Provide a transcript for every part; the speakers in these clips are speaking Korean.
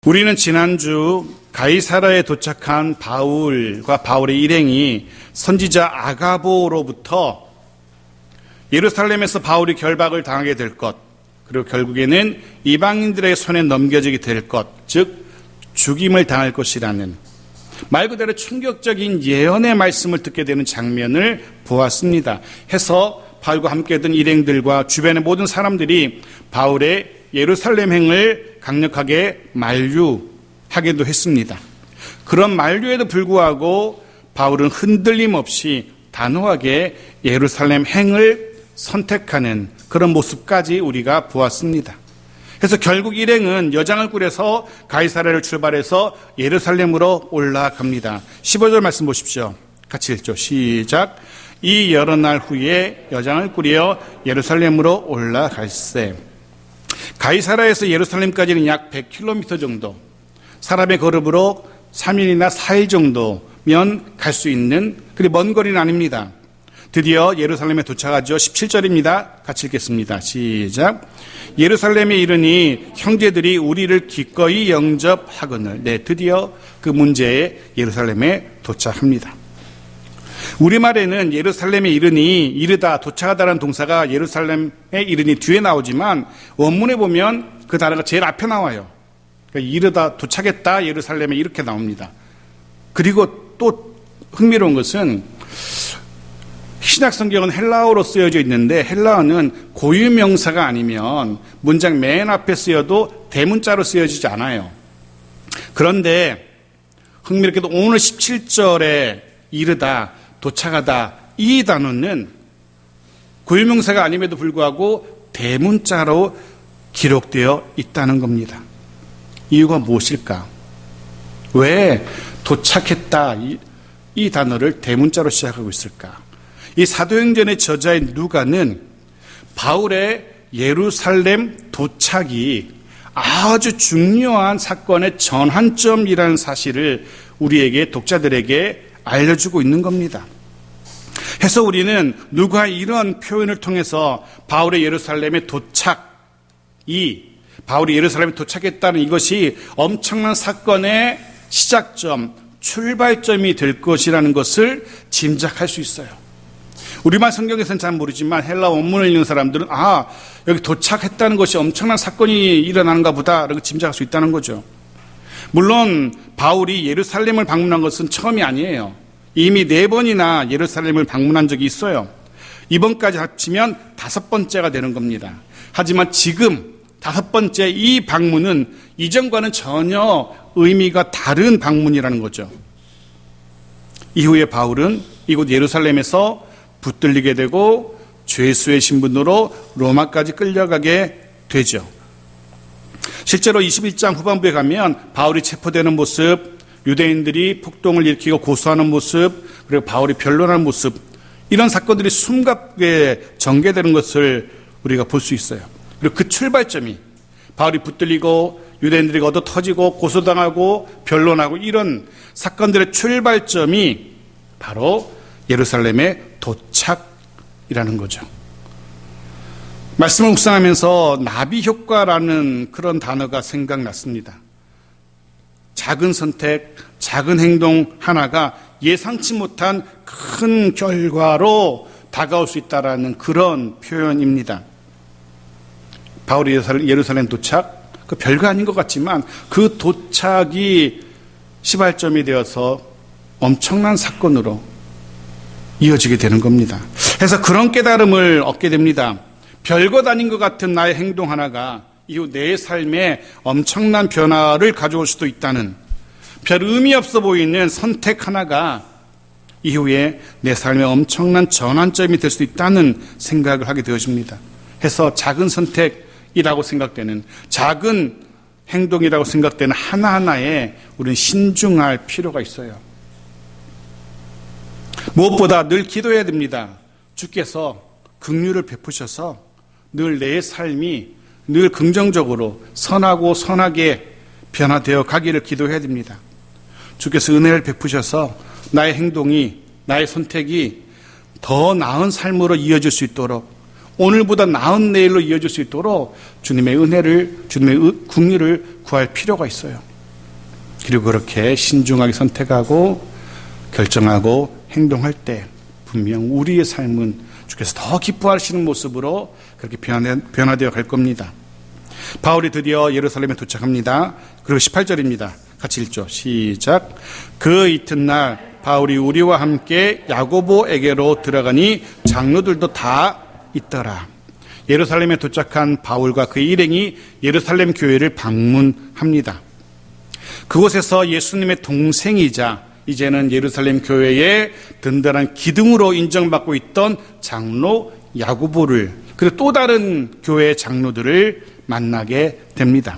우리는 지난주 가이사라에 도착한 바울과 바울의 일행이 선지자 아가보로부터 예루살렘에서 바울이 결박을 당하게 될 것, 그리고 결국에는 이방인들의 손에 넘겨지게 될 것, 즉 죽임을 당할 것이라는 말 그대로 충격적인 예언의 말씀을 듣게 되는 장면을 보았습니다. 해서 바울과 함께했던 일행들과 주변의 모든 사람들이 바울의 예루살렘행을 강력하게 만류하기도 했습니다. 그런 만류에도 불구하고 바울은 흔들림 없이 단호하게 예루살렘 행을 선택하는 그런 모습까지 우리가 보았습니다. 그래서 결국 일행은 여장을 꾸려서 가이사랴를 출발해서 예루살렘으로 올라갑니다. 15절 말씀 보십시오. 같이 읽죠. 시작. 이 여러 날 후에 여장을 꾸려 예루살렘으로 올라갈세. 가이사랴에서 예루살렘까지는 약 100km 정도, 사람의 걸음으로 3일이나 4일 정도면 갈 수 있는 그리 먼 거리는 아닙니다. 드디어 예루살렘에 도착하죠. 17절입니다. 같이 읽겠습니다. 시작. 예루살렘에 이르니 형제들이 우리를 기꺼이 영접하거늘. 네, 드디어 그 문제에 예루살렘에 도착합니다. 우리말에는 예루살렘에 이르니, 이르다, 도착하다라는 동사가 예루살렘에 이르니 뒤에 나오지만 원문에 보면 그 단어가 제일 앞에 나와요. 그러니까 이르다, 도착했다, 예루살렘에 이렇게 나옵니다. 그리고 또 흥미로운 것은 신약 성경은 헬라어로 쓰여져 있는데 헬라어는 고유명사가 아니면 문장 맨 앞에 쓰여도 대문자로 쓰여지지 않아요. 그런데 흥미롭게도 오늘 17절에 이르다, 도착하다 이 단어는 고유명사가 아님에도 불구하고 대문자로 기록되어 있다는 겁니다. 이유가 무엇일까? 왜 도착했다 이 단어를 대문자로 시작하고 있을까? 이 사도행전의 저자인 누가는 바울의 예루살렘 도착이 아주 중요한 사건의 전환점이라는 사실을 우리에게 독자들에게 알려주고 있는 겁니다. 해서 우리는 누가의 이런 표현을 통해서 바울의 예루살렘의 바울이 예루살렘에 도착했다는 이것이 엄청난 사건의 시작점, 출발점이 될 것이라는 것을 짐작할 수 있어요. 우리말 성경에서는 잘 모르지만 헬라 원문을 읽는 사람들은 여기 도착했다는 것이 엄청난 사건이 일어나는가 보다 라고 짐작할 수 있다는 거죠. 물론 바울이 예루살렘을 방문한 것은 처음이 아니에요. 이미 4번이나 예루살렘을 방문한 적이 있어요. 이번까지 합치면 5번째가 되는 겁니다. 하지만 지금 5번째 이 방문은 이전과는 전혀 의미가 다른 방문이라는 거죠. 이후에 바울은 이곳 예루살렘에서 붙들리게 되고 죄수의 신분으로 로마까지 끌려가게 되죠. 실제로 21장 후반부에 가면 바울이 체포되는 모습, 유대인들이 폭동을 일으키고 고소하는 모습, 그리고 바울이 변론하는 모습, 이런 사건들이 숨가쁘게 전개되는 것을 우리가 볼 수 있어요. 그리고 그 출발점이 바울이 붙들리고 유대인들이 얻어 터지고 고소당하고 변론하고 이런 사건들의 출발점이 바로 예루살렘의 도착이라는 거죠. 말씀을 묵상하면서 나비 효과라는 그런 단어가 생각났습니다. 작은 선택, 작은 행동 하나가 예상치 못한 큰 결과로 다가올 수 있다는 그런 표현입니다. 바울이 예루살렘 도착, 그 별거 아닌 것 같지만 그 도착이 시발점이 되어서 엄청난 사건으로 이어지게 되는 겁니다. 그래서 그런 깨달음을 얻게 됩니다. 별것 아닌 것 같은 나의 행동 하나가 이후 내 삶에 엄청난 변화를 가져올 수도 있다는, 별 의미 없어 보이는 선택 하나가 이후에 내 삶에 엄청난 전환점이 될 수도 있다는 생각을 하게 되어집니다. 해서 작은 선택이라고 생각되는, 작은 행동이라고 생각되는 하나하나에 우리는 신중할 필요가 있어요. 무엇보다 늘 기도해야 됩니다. 주께서 긍휼을 베푸셔서 늘 내 삶이 늘 긍정적으로 선하고 선하게 변화되어 가기를 기도해야 됩니다. 주께서 은혜를 베푸셔서 나의 행동이, 나의 선택이 더 나은 삶으로 이어질 수 있도록, 오늘보다 나은 내일로 이어질 수 있도록 주님의 은혜를, 주님의 긍휼을 구할 필요가 있어요. 그리고 그렇게 신중하게 선택하고 결정하고 행동할 때 분명 우리의 삶은 주께서 더 기뻐하시는 모습으로 그렇게 변화되어 갈 겁니다. 바울이 드디어 예루살렘에 도착합니다. 그리고 18절입니다. 같이 읽죠. 시작. 그 이튿날 바울이 우리와 함께 야고보에게로 들어가니 장로들도 다 있더라. 예루살렘에 도착한 바울과 그의 일행이 예루살렘 교회를 방문합니다. 그곳에서 예수님의 동생이자 이제는 예루살렘 교회의 든든한 기둥으로 인정받고 있던 장로 야고보를, 그리고 또 다른 교회의 장로들을 만나게 됩니다.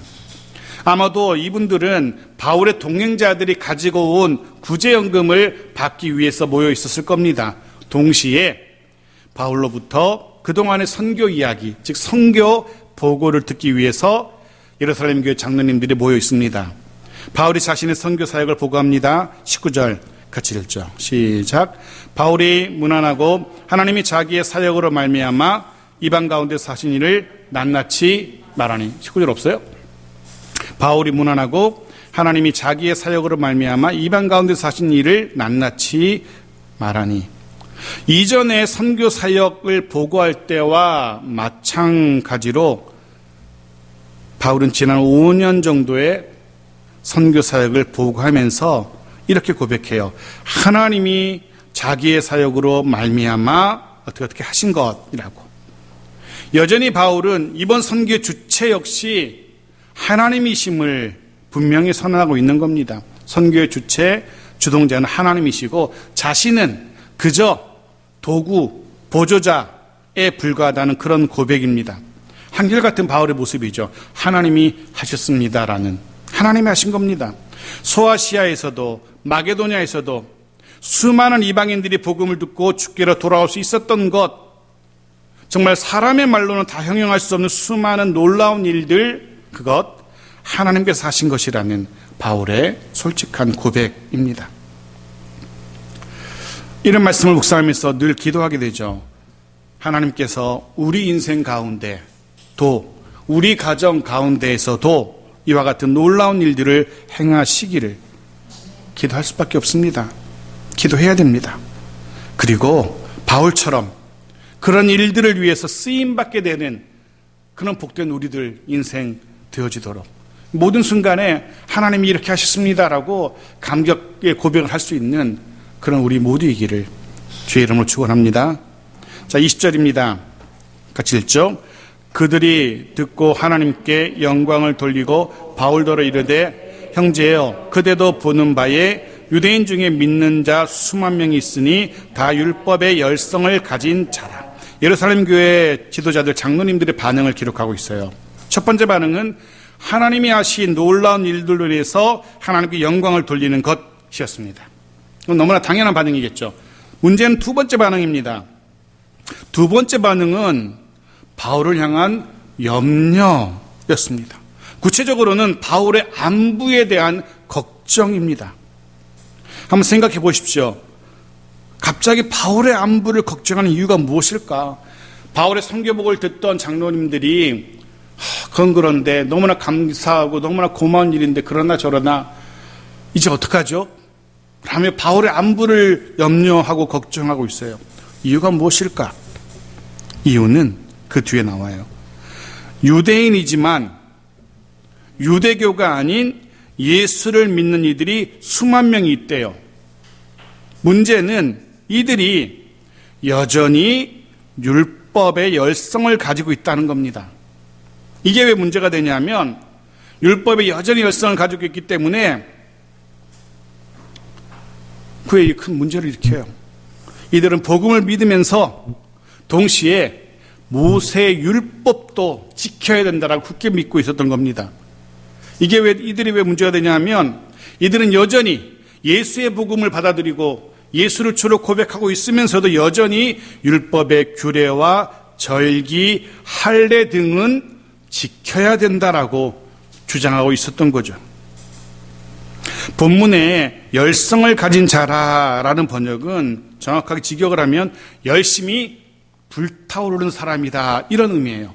아마도 이분들은 바울의 동행자들이 가지고 온 구제연금을 받기 위해서 모여 있었을 겁니다. 동시에 바울로부터 그동안의 선교 이야기, 즉 선교 보고를 듣기 위해서 예루살렘 교회 장로님들이 모여 있습니다. 바울이 자신의 선교 사역을 보고합니다. 19절 같이 읽죠. 시작. 바울이 무난하고 하나님이 자기의 사역으로 말미암아 이방 가운데서 하신 일을 낱낱이 말하니. 19절 없어요? 바울이 무난하고 하나님이 자기의 사역으로 말미암아 이방 가운데서 하신 일을 낱낱이 말하니. 이전에 선교 사역을 보고할 때와 마찬가지로 바울은 지난 5년 정도의 선교 사역을 보고하면서 이렇게 고백해요. 하나님이 자기의 사역으로 말미암아 어떻게 하신 것이라고. 여전히 바울은 이번 선교의 주체 역시 하나님이심을 분명히 선언하고 있는 겁니다. 선교의 주체, 주동자는 하나님이시고 자신은 그저 도구, 보조자에 불과하다는 그런 고백입니다. 한결같은 바울의 모습이죠. 하나님이 하셨습니다라는, 하나님이 하신 겁니다. 소아시아에서도 마게도냐에서도 수많은 이방인들이 복음을 듣고 주께로 돌아올 수 있었던 것, 정말 사람의 말로는 다 형용할 수 없는 수많은 놀라운 일들, 그것 하나님께서 하신 것이라는 바울의 솔직한 고백입니다. 이런 말씀을 묵상하면서 늘 기도하게 되죠. 하나님께서 우리 인생 가운데 또 우리 가정 가운데에서도 이와 같은 놀라운 일들을 행하시기를 기도할 수밖에 없습니다. 기도해야 됩니다. 그리고 바울처럼 그런 일들을 위해서 쓰임받게 되는 그런 복된 우리들 인생 되어지도록 모든 순간에 하나님이 이렇게 하셨습니다라고 감격의 고백을 할 수 있는 그런 우리 모두이기를 주의 이름으로 축원합니다. 자, 20절입니다. 같이 읽죠. 그들이 듣고 하나님께 영광을 돌리고 바울더러 이르되 형제여 그대도 보는 바에 유대인 중에 믿는 자 수만 명이 있으니 다 율법의 열성을 가진 자라. 예루살렘 교회 지도자들 장로님들의 반응을 기록하고 있어요. 첫 번째 반응은 하나님이 하신 놀라운 일들로 인해서 하나님께 영광을 돌리는 것이었습니다. 너무나 당연한 반응이겠죠. 문제는 두 번째 반응입니다. 두 번째 반응은 바울을 향한 염려였습니다. 구체적으로는 바울의 안부에 대한 걱정입니다. 한번 생각해 보십시오. 갑자기 바울의 안부를 걱정하는 이유가 무엇일까? 바울의 선교복을 듣던 장로님들이 그건 그런데 너무나 감사하고 너무나 고마운 일인데 그러나 저러나 이제 어떡하죠? 라며 바울의 안부를 염려하고 걱정하고 있어요. 이유가 무엇일까? 이유는 그 뒤에 나와요. 유대인이지만 유대교가 아닌 예수를 믿는 이들이 수만 명이 있대요. 문제는 이들이 여전히 율법의 열성을 가지고 있다는 겁니다. 이게 왜 문제가 되냐면 율법에 여전히 열성을 가지고 있기 때문에 그에 큰 문제를 일으켜요. 이들은 복음을 믿으면서 동시에 모세 율법도 지켜야 된다라고 굳게 믿고 있었던 겁니다. 이게 왜 이들이 왜 문제가 되냐면 이들은 여전히 예수의 복음을 받아들이고 예수를 주로 고백하고 있으면서도 여전히 율법의 규례와 절기, 할례 등은 지켜야 된다라고 주장하고 있었던 거죠. 본문에 열성을 가진 자라라는 번역은 정확하게 직역을 하면 열심히 불타오르는 사람이다 이런 의미예요.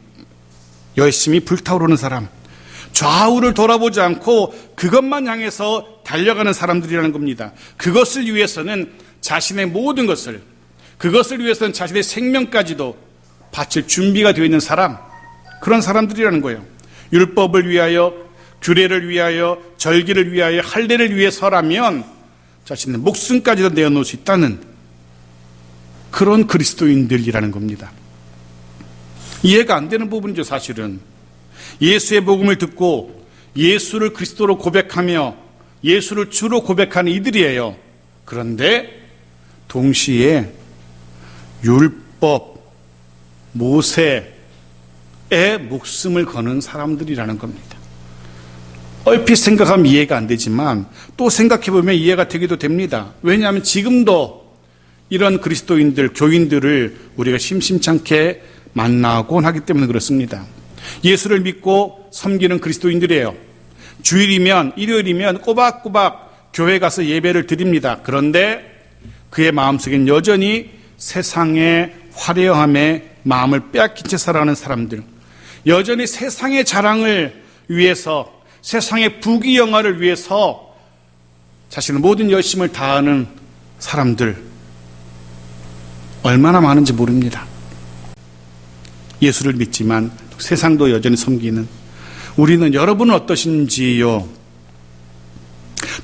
열심히 불타오르는 사람. 좌우를 돌아보지 않고 그것만 향해서 달려가는 사람들이라는 겁니다. 그것을 위해서는 자신의 모든 것을, 그것을 위해서는 자신의 생명까지도 바칠 준비가 되어 있는 사람, 그런 사람들이라는 거예요. 율법을 위하여, 규례를 위하여, 절기를 위하여, 할례를 위해서라면 자신의 목숨까지도 내어놓을 수 있다는 그런 그리스도인들이라는 겁니다. 이해가 안 되는 부분이죠, 사실은. 예수의 복음을 듣고 예수를 그리스도로 고백하며 예수를 주로 고백하는 이들이에요. 그런데 동시에 율법, 모세의 목숨을 거는 사람들이라는 겁니다. 얼핏 생각하면 이해가 안 되지만 또 생각해보면 이해가 되기도 됩니다. 왜냐하면 지금도 이런 그리스도인들, 교인들을 우리가 심심찮게 만나곤 하기 때문에 그렇습니다. 예수를 믿고 섬기는 그리스도인들이에요. 주일이면, 일요일이면 꼬박꼬박 교회 가서 예배를 드립니다. 그런데 그의 마음속엔 여전히 세상의 화려함에 마음을 빼앗긴 채 살아가는 사람들, 여전히 세상의 자랑을 위해서, 세상의 부귀영화를 위해서 자신의 모든 열심을 다하는 사람들 얼마나 많은지 모릅니다. 예수를 믿지만 세상도 여전히 섬기는 우리는, 여러분은 어떠신지요?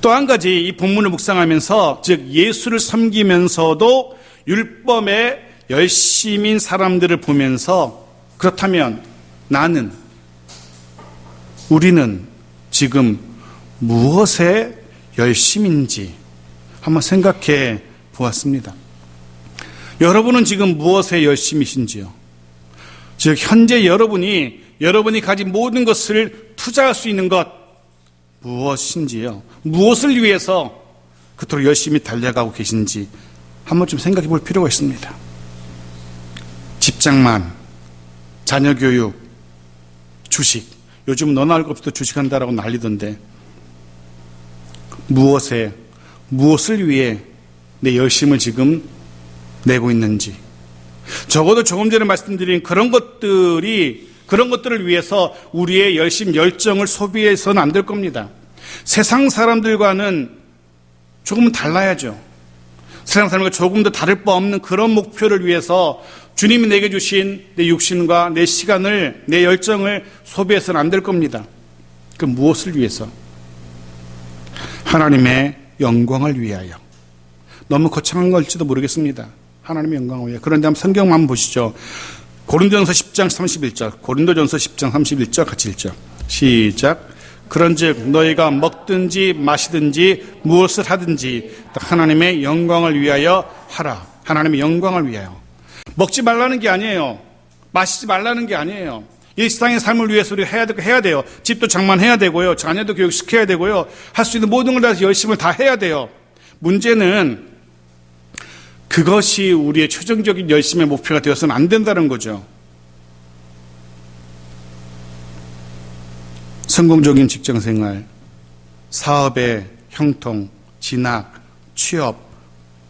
또 한 가지 이 본문을 묵상하면서, 즉 예수를 섬기면서도 율법에 열심인 사람들을 보면서, 그렇다면 나는, 우리는 지금 무엇에 열심인지 한번 생각해 보았습니다. 여러분은 지금 무엇에 열심이신지요? 즉 현재 여러분이 가진 모든 것을 투자할 수 있는 것 무엇인지요? 무엇을 위해서 그토록 열심히 달려가고 계신지 한번 좀 생각해 볼 필요가 있습니다. 집장만, 자녀 교육, 주식, 요즘 너나 할 것 없이도 주식한다라고 난리던데, 무엇을 위해 내 열심을 지금 내고 있는지, 적어도 조금 전에 말씀드린 그런 것들을 위해서 우리의 열심, 열정을 소비해서는 안 될 겁니다. 세상 사람들과는 조금은 달라야죠. 세상 사람과 조금 더 다를 바 없는 그런 목표를 위해서 주님이 내게 주신 내 육신과 내 시간을, 내 열정을 소비해서는 안 될 겁니다. 그 무엇을 위해서? 하나님의 영광을 위하여. 너무 거창한 걸지도 모르겠습니다. 하나님의 영광을 위하여. 그런데 한번 성경만 한번 보시죠. 고린도전서 10장 31절, 고린도전서 10장 31절 같이 읽죠. 시작. 그런즉 너희가 먹든지 마시든지 무엇을 하든지 하나님의 영광을 위하여 하라. 하나님의 영광을 위하여. 먹지 말라는 게 아니에요. 마시지 말라는 게 아니에요. 일상의 삶을 위해서 우리가 해야 돼요. 집도 장만해야 되고요. 자녀도 교육시켜야 되고요. 할 수 있는 모든 걸 다 열심을 다 해야 돼요. 문제는 그것이 우리의 최종적인 열심의 목표가 되어서는 안 된다는 거죠. 성공적인 직장생활, 사업의 형통, 진학, 취업,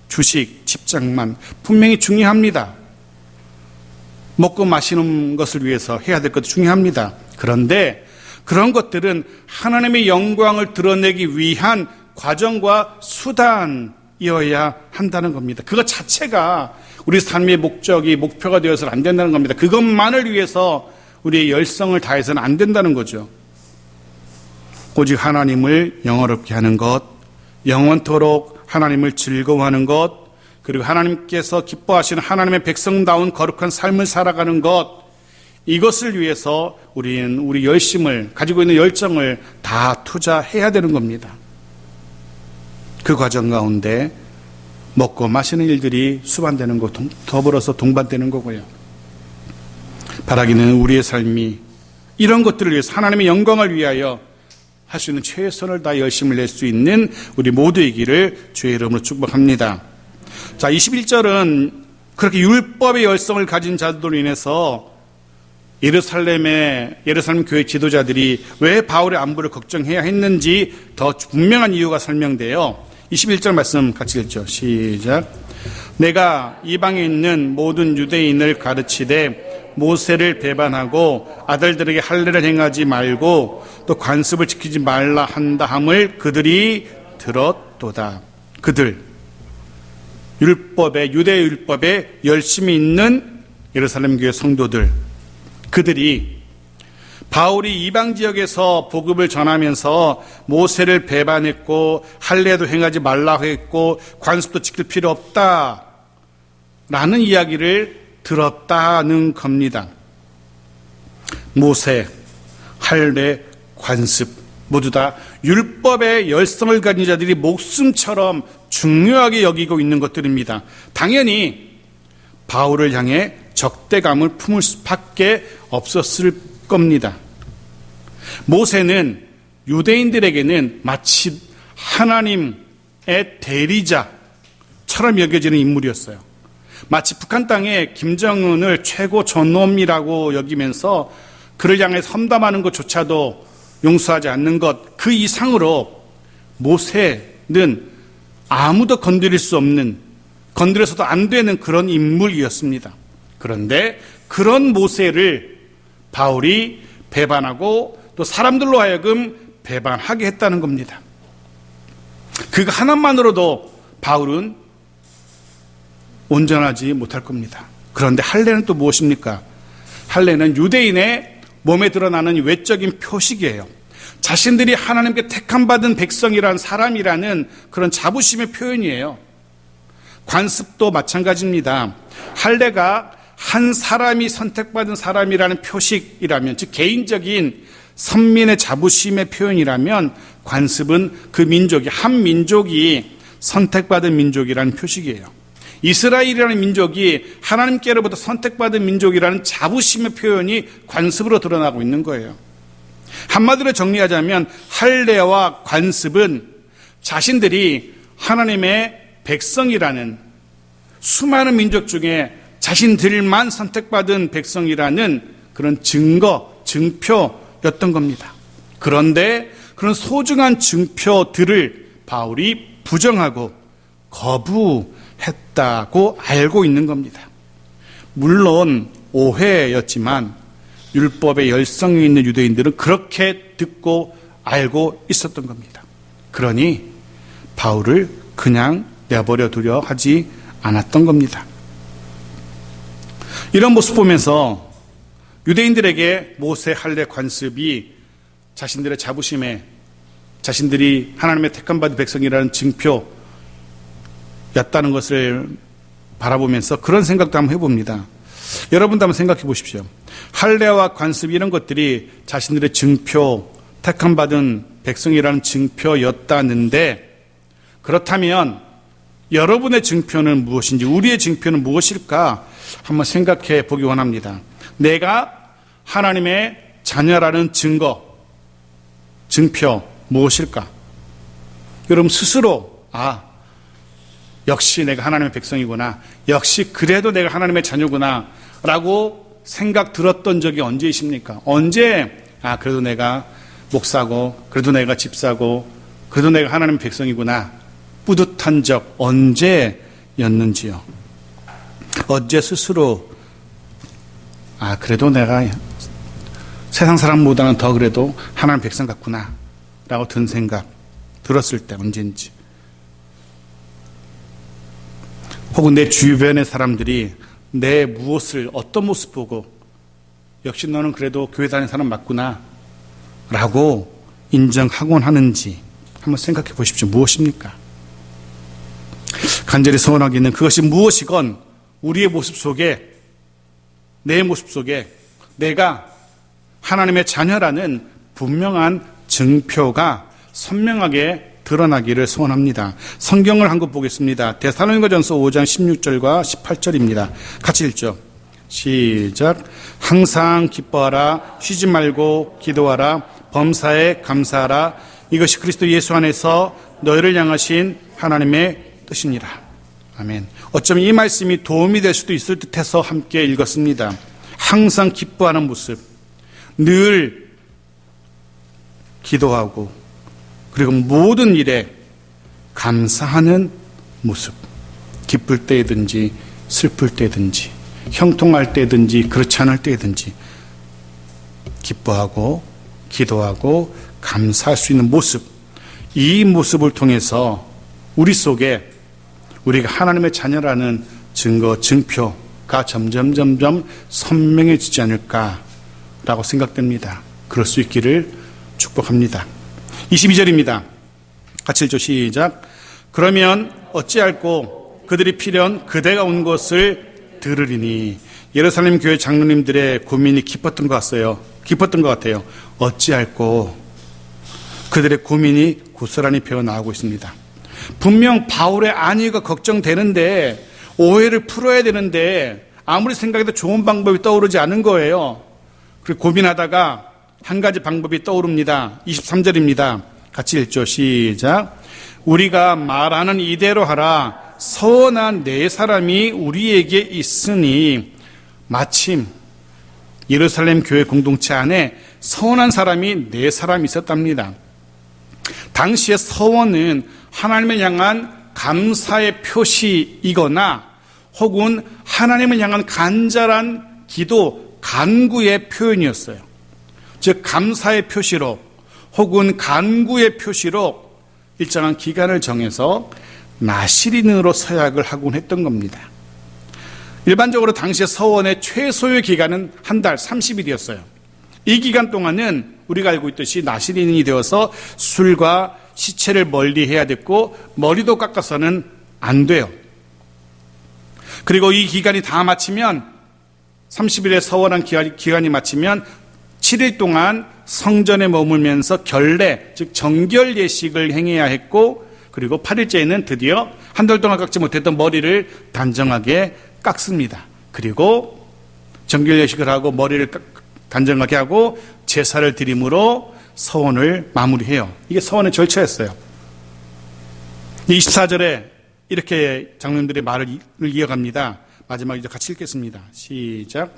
주식, 집장만 분명히 중요합니다. 먹고 마시는 것을 위해서 해야 될 것도 중요합니다. 그런데 그런 것들은 하나님의 영광을 드러내기 위한 과정과 수단이어야 한다는 겁니다. 그것 자체가 우리 삶의 목표가 되어서는 안 된다는 겁니다. 그것만을 위해서 우리의 열성을 다해서는 안 된다는 거죠. 오직 하나님을 영화롭게 하는 것, 영원토록 하나님을 즐거워하는 것, 그리고 하나님께서 기뻐하시는 하나님의 백성다운 거룩한 삶을 살아가는 것, 이것을 위해서 우리는 우리 열심을, 가지고 있는 열정을 다 투자해야 되는 겁니다. 그 과정 가운데 먹고 마시는 일들이 수반되는 것, 더불어서 동반되는 거고요. 바라기는 우리의 삶이 이런 것들을 위해서 하나님의 영광을 위하여 할 수 있는 최선을 다 열심을 낼 수 있는 우리 모두이기를 주의 이름으로 축복합니다. 자, 21절은 그렇게 율법의 열성을 가진 자들로 인해서 예루살렘 교회 지도자들이 왜 바울의 안부를 걱정해야 했는지 더 분명한 이유가 설명돼요. 21절 말씀 같이 읽죠. 시작. 내가 이방에 있는 모든 유대인을 가르치되 모세를 배반하고 아들들에게 할례를 행하지 말고 또 관습을 지키지 말라 한다 함을 그들이 들었도다. 그들, 유대 율법에 열심히 있는 예루살렘 교회 성도들, 그들이 바울이 이방 지역에서 복음을 전하면서 모세를 배반했고 할례도 행하지 말라고 했고 관습도 지킬 필요 없다라는 이야기를 들었다는 겁니다. 모세, 할례, 관습 모두 다 율법의 열성을 가진 자들이 목숨처럼 중요하게 여기고 있는 것들입니다. 당연히 바울을 향해 적대감을 품을 수밖에 없었을 겁니다. 모세는 유대인들에게는 마치 하나님의 대리자처럼 여겨지는 인물이었어요. 마치 북한 땅에 김정은을 최고 존엄이라고 여기면서 그를 향해 험담하는 것조차도 용서하지 않는 것, 그 이상으로 모세는 아무도 건드릴 수 없는, 건드려서도 안 되는 그런 인물이었습니다. 그런데 그런 모세를 바울이 배반하고 또 사람들로 하여금 배반하게 했다는 겁니다. 그거 하나만으로도 바울은 온전하지 못할 겁니다. 그런데 할례는 또 무엇입니까? 할례는 유대인의 몸에 드러나는 외적인 표식이에요. 자신들이 하나님께 택함받은 백성이란 사람이라는 그런 자부심의 표현이에요. 관습도 마찬가지입니다. 할례가 한 사람이 선택받은 사람이라는 표식이라면, 즉 개인적인 선민의 자부심의 표현이라면, 관습은 그 민족이, 한 민족이 선택받은 민족이라는 표식이에요. 이스라엘이라는 민족이 하나님께로부터 선택받은 민족이라는 자부심의 표현이 관습으로 드러나고 있는 거예요. 한마디로 정리하자면 할례와 관습은 자신들이 하나님의 백성이라는, 수많은 민족 중에 자신들만 선택받은 백성이라는 그런 증거, 증표였던 겁니다. 그런데 그런 소중한 증표들을 바울이 부정하고 거부했다고 알고 있는 겁니다. 물론 오해였지만 율법의 열성이 있는 유대인들은 그렇게 듣고 알고 있었던 겁니다. 그러니 바울을 그냥 내버려 두려 하지 않았던 겁니다. 이런 모습 보면서 유대인들에게 모세, 할례, 관습이 자신들의 자부심에, 자신들이 하나님의 택함받은 백성이라는 증표였다는 것을 바라보면서 그런 생각도 한번 해봅니다. 여러분도 한번 생각해 보십시오. 할례와 관습 이런 것들이 자신들의 증표, 택함받은 백성이라는 증표였다는데, 그렇다면 여러분의 증표는 무엇인지, 우리의 증표는 무엇일까 한번 생각해 보기 원합니다. 내가 하나님의 자녀라는 증거, 증표 무엇일까? 여러분 스스로 역시 내가 하나님의 백성이구나, 역시 그래도 내가 하나님의 자녀구나 라고 생각 들었던 적이 언제이십니까? 언제 그래도 내가 목사고, 그래도 내가 집사고, 그래도 내가 하나님의 백성이구나 뿌듯한 적 언제였는지요? 어제 스스로 그래도 내가 세상 사람보다는 더 그래도 하나님 백성 같구나 라고 든 생각 들었을 때 언제인지, 혹은 내 주변의 사람들이 내 무엇을, 어떤 모습 보고 역시 너는 그래도 교회 다니는 사람 맞구나 라고 인정하곤 하는지 한번 생각해 보십시오. 무엇입니까? 간절히 소원하기는 그것이 무엇이건 우리의 모습 속에, 내 모습 속에 내가 하나님의 자녀라는 분명한 증표가 선명하게 드러나기를 소원합니다. 성경을 한 것 보겠습니다. 데살로니가전서 5장 16절과 18절입니다. 같이 읽죠. 시작. 항상 기뻐하라, 쉬지 말고 기도하라, 범사에 감사하라. 이것이 그리스도 예수 안에서 너희를 향하신 하나님의 뜻입니다. 아멘. 어쩌면 이 말씀이 도움이 될 수도 있을 듯해서 함께 읽었습니다. 항상 기뻐하는 모습, 늘 기도하고, 그리고 모든 일에 감사하는 모습. 기쁠 때든지 슬플 때든지 형통할 때든지 그렇지 않을 때든지 기뻐하고 기도하고 감사할 수 있는 모습, 이 모습을 통해서 우리 속에 우리가 하나님의 자녀라는 증거, 증표가 점점 선명해지지 않을까라고 생각됩니다. 그럴 수 있기를 축복합니다. 22절입니다. 같이 읽죠. 시작. 그러면 어찌할꼬 그들이 필연 그대가 온 것을 들으리니. 예루살렘 교회 장로님들의 고민이 깊었던 것 같아요. 어찌할꼬. 그들의 고민이 고스란히 배어나오고 있습니다. 분명 바울의 안위가 걱정되는데, 오해를 풀어야 되는데 아무리 생각해도 좋은 방법이 떠오르지 않은 거예요. 그리고 고민하다가 한 가지 방법이 떠오릅니다. 23절입니다. 같이 읽죠. 시작. 우리가 말하는 이대로 하라. 서원한 네 사람이 우리에게 있으니. 마침 예루살렘 교회 공동체 안에 서원한 사람이 네 사람이 있었답니다. 당시의 서원은 하나님을 향한 감사의 표시이거나 혹은 하나님을 향한 간절한 기도, 간구의 표현이었어요. 즉 감사의 표시로 혹은 간구의 표시로 일정한 기간을 정해서 나시린으로 서약을 하곤 했던 겁니다. 일반적으로 당시의 서원의 최소의 기간은 한 달 30일이었어요. 이 기간 동안은 우리가 알고 있듯이 나시린이 되어서 술과 시체를 멀리해야 됐고 머리도 깎아서는 안 돼요. 그리고 이 기간이 다 마치면 30일의 서원한 기간이 마치면 7일 동안 성전에 머물면서 결례, 즉 정결 예식을 행해야 했고, 그리고 8일째에는 드디어 한 달 동안 깎지 못했던 머리를 단정하게 깎습니다. 그리고 정결 예식을 하고 머리를 단정하게 하고 제사를 드림으로 서원을 마무리해요. 이게 서원의 절차였어요. 24절에 이렇게 장로님들의 말을 이어갑니다. 마지막에 이제 같이 읽겠습니다. 시작.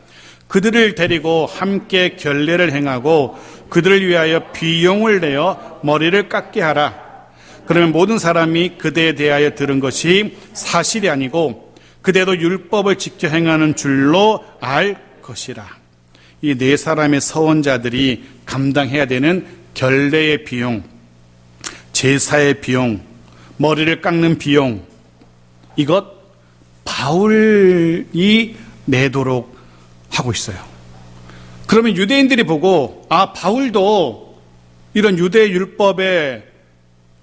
그들을 데리고 함께 결례를 행하고 그들을 위하여 비용을 내어 머리를 깎게 하라. 그러면 모든 사람이 그대에 대하여 들은 것이 사실이 아니고 그대도 율법을 지켜 행하는 줄로 알 것이라. 이 네 사람의 서원자들이 감당해야 되는 결례의 비용, 제사의 비용, 머리를 깎는 비용, 이것 바울이 내도록 하고 있어요. 그러면 유대인들이 보고, 아, 바울도 이런 유대 율법의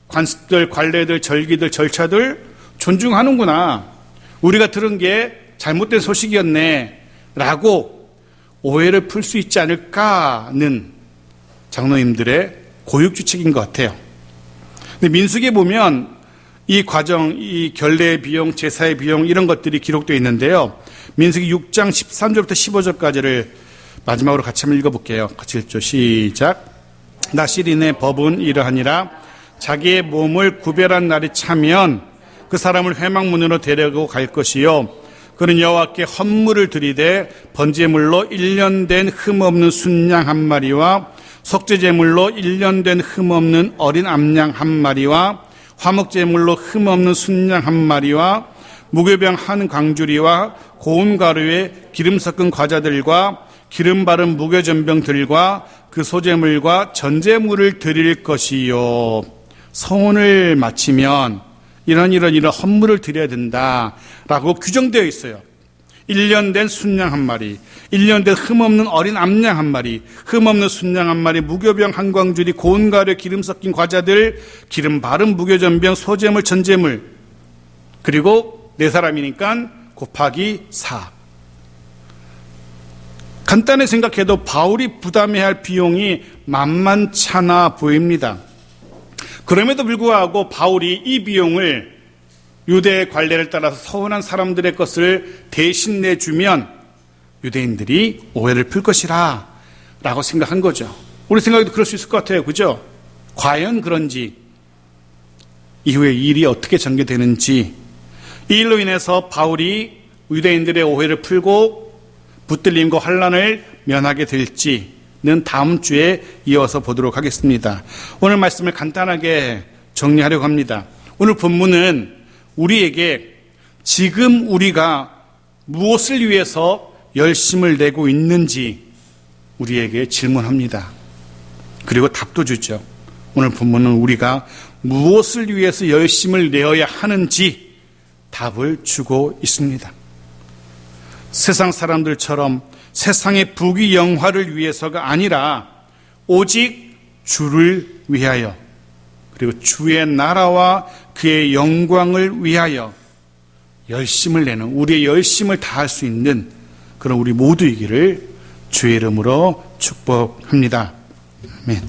관습들, 관례들, 절기들, 절차들 존중하는구나. 우리가 들은 게 잘못된 소식이었네 라고 오해를 풀 수 있지 않을까는 장로님들의 고육주책인 것 같아요. 근데 민수기에 보면 이 과정, 이 결례의 비용, 제사의 비용 이런 것들이 기록되어 있는데요. 민수기 6장 13절부터 15절까지를 마지막으로 같이 한번 읽어볼게요. 같이 읽죠. 시작. 나시린의 법은 이러하니라. 자기의 몸을 구별한 날이 차면 그 사람을 회막문으로 데려고 갈 것이요. 그는 여호와께 헌물을 드리되 번제물로 1년 된 흠없는 순양 한 마리와 속죄제물로 1년 된 흠없는 어린 암양 한 마리와 화목제물로 흠없는 순양 한 마리와 무교병 한 광주리와 고운 가루에 기름 섞은 과자들과 기름 바른 무교전병들과 그 소제물과 전제물을 드릴 것이요. 성혼을 마치면 이런 헌물을 드려야 된다라고 규정되어 있어요. 1년 된 순양 한 마리, 1년 된 흠없는 어린 암양 한 마리, 흠없는 순양 한 마리, 무교병 한 광주리, 고운 가루에 기름 섞인 과자들, 기름 바른 무교전병, 소제물, 전제물, 그리고 네 사람이니까 곱하기 4. 간단히 생각해도 바울이 부담해야 할 비용이 만만찮아 보입니다. 그럼에도 불구하고 바울이 이 비용을 유대의 관례를 따라서 서운한 사람들의 것을 대신 내주면 유대인들이 오해를 풀 것이라 라고 생각한 거죠. 우리 생각에도 그럴 수 있을 것 같아요. 그죠? 과연 그런지, 이후에 일이 어떻게 전개되는지, 이 일로 인해서 바울이 유대인들의 오해를 풀고 붙들림과 환난을 면하게 될지는 다음 주에 이어서 보도록 하겠습니다. 오늘 말씀을 간단하게 정리하려고 합니다. 오늘 본문은 우리에게 지금 우리가 무엇을 위해서 열심을 내고 있는지 우리에게 질문합니다. 그리고 답도 주죠. 오늘 본문은 우리가 무엇을 위해서 열심을 내어야 하는지 답을 주고 있습니다. 세상 사람들처럼 세상의 부귀 영화를 위해서가 아니라 오직 주를 위하여, 그리고 주의 나라와 그의 영광을 위하여 열심을 내는, 우리의 열심을 다할 수 있는 그런 우리 모두이기를 주의 이름으로 축복합니다. 아멘.